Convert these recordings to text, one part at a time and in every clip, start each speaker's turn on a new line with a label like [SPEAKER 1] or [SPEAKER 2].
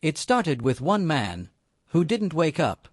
[SPEAKER 1] It started with one man who didn't wake up.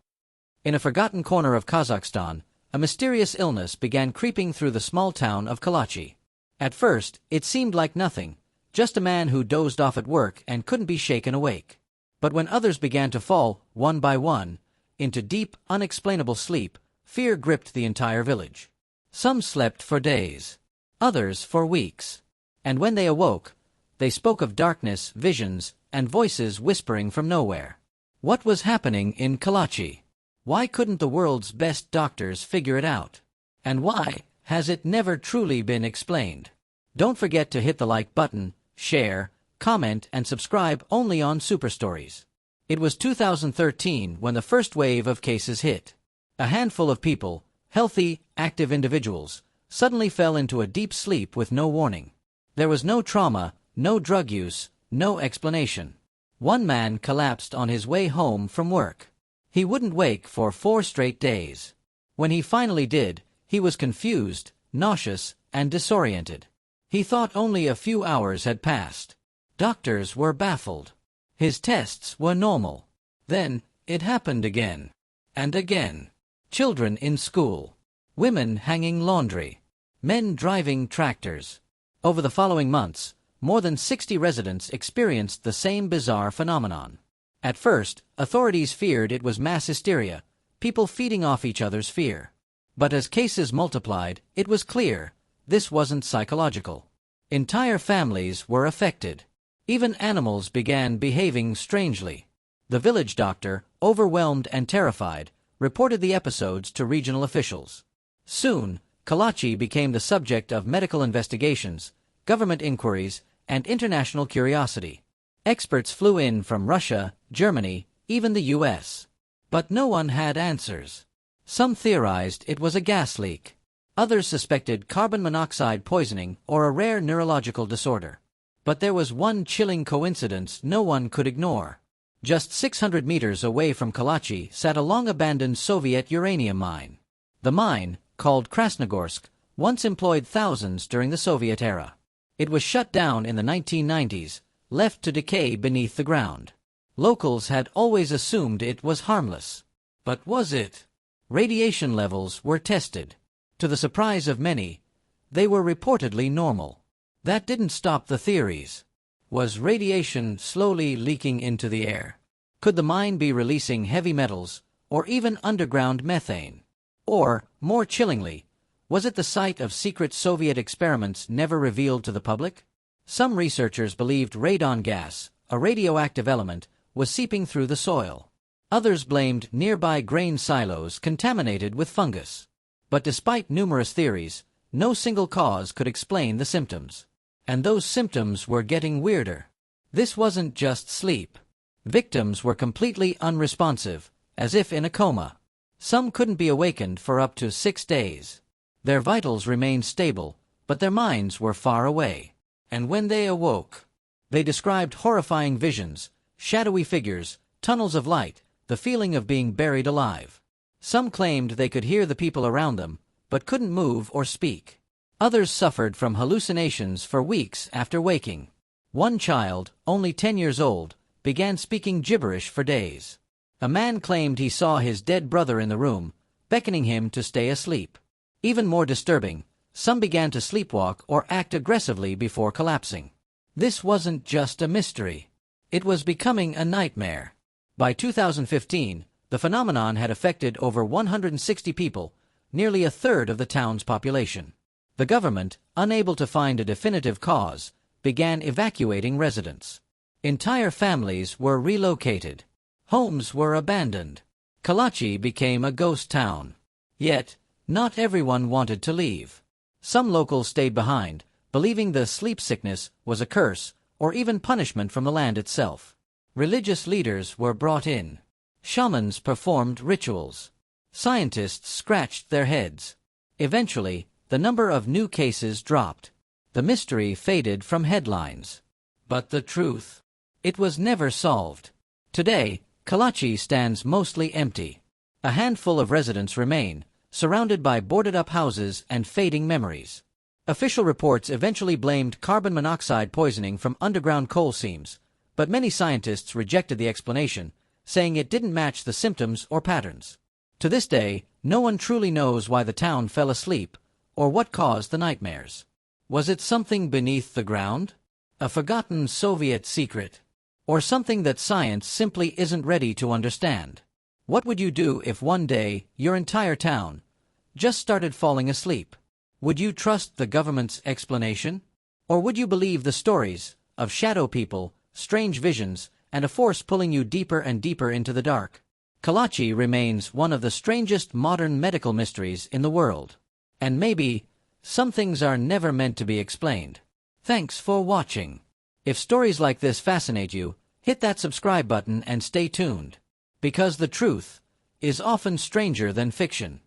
[SPEAKER 1] In a forgotten corner of Kazakhstan, a mysterious illness began creeping through the small town of Kalachi. At first, it seemed like nothing, just a man who dozed off at work and couldn't be shaken awake. But when others began to fall, one by one, into deep, unexplainable sleep, fear gripped the entire village. Some slept for days, others for weeks. And when they awoke, they spoke of darkness, visions, and voices whispering from nowhere. What was happening in Kalachi? Why couldn't the world's best doctors figure it out? And why has it never truly been explained? Don't forget to hit the like button, share, comment, and subscribe only on Super Stories. It was 2013 when the first wave of cases hit. A handful of people, healthy, active individuals, suddenly fell into a deep sleep with no warning. There was no trauma, no drug use, no explanation. One man collapsed on his way home from work. He wouldn't wake for 4 straight days. When he finally did, he was confused, nauseous, and disoriented. He thought only a few hours had passed. Doctors were baffled. His tests were normal. Then, it happened again. And again. Children in school. Women hanging laundry. Men driving tractors. Over the following months, more than 60 residents experienced the same bizarre phenomenon. At first, authorities feared it was mass hysteria, people feeding off each other's fear. But as cases multiplied, it was clear this wasn't psychological. Entire families were affected. Even animals began behaving strangely. The village doctor, overwhelmed and terrified, reported the episodes to regional officials. Soon, Kalachi became the subject of medical investigations, government inquiries, and international curiosity. Experts flew in from Russia, Germany, even the US. But no one had answers. Some theorized it was a gas leak. Others suspected carbon monoxide poisoning or a rare neurological disorder. But there was one chilling coincidence no one could ignore. Just 600 meters away from Kalachi sat a long-abandoned Soviet uranium mine. The mine, called Krasnogorsk, once employed thousands during the Soviet era. It was shut down in the 1990s, left to decay beneath the ground. Locals had always assumed it was harmless. But was it? Radiation levels were tested. To the surprise of many, they were reportedly normal. That didn't stop the theories. Was radiation slowly leaking into the air? Could the mine be releasing heavy metals, or even underground methane? Or, more chillingly, was it the site of secret Soviet experiments never revealed to the public? Some researchers believed radon gas, a radioactive element, was seeping through the soil. Others blamed nearby grain silos contaminated with fungus. But despite numerous theories, no single cause could explain the symptoms. And those symptoms were getting weirder. This wasn't just sleep. Victims were completely unresponsive, as if in a coma. Some couldn't be awakened for up to 6 days. Their vitals remained stable, but their minds were far away. And when they awoke, they described horrifying visions, shadowy figures, tunnels of light, the feeling of being buried alive. Some claimed they could hear the people around them, but couldn't move or speak. Others suffered from hallucinations for weeks after waking. One child, only 10 years old, began speaking gibberish for days. A man claimed he saw his dead brother in the room, beckoning him to stay asleep. Even more disturbing, some began to sleepwalk or act aggressively before collapsing. This wasn't just a mystery. It was becoming a nightmare. By 2015, the phenomenon had affected over 160 people, nearly a third of the town's population. The government, unable to find a definitive cause, began evacuating residents. Entire families were relocated. Homes were abandoned. Kalachi became a ghost town. Yet, not everyone wanted to leave. Some locals stayed behind, believing the sleep sickness was a curse or even punishment from the land itself. Religious leaders were brought in. Shamans performed rituals. Scientists scratched their heads. Eventually, the number of new cases dropped. The mystery faded from headlines. But the truth? It was never solved. Today, Kalachi stands mostly empty. A handful of residents remain, surrounded by boarded-up houses and fading memories. Official reports eventually blamed carbon monoxide poisoning from underground coal seams, But many scientists rejected the explanation, saying it didn't match the symptoms or patterns. To this day, no one truly knows why the town fell asleep or what caused the nightmares. Was it something beneath the ground? A forgotten Soviet secret? Or something that science simply isn't ready to understand? What would you do if one day your entire town just started falling asleep? Would you trust the government's explanation? Or would you believe the stories of shadow people, strange visions, and a force pulling you deeper and deeper into the dark? Kalachi remains one of the strangest modern medical mysteries in the world. And maybe some things are never meant to be explained. Thanks for watching. If stories like this fascinate you, hit that subscribe button and stay tuned. Because the truth is often stranger than fiction.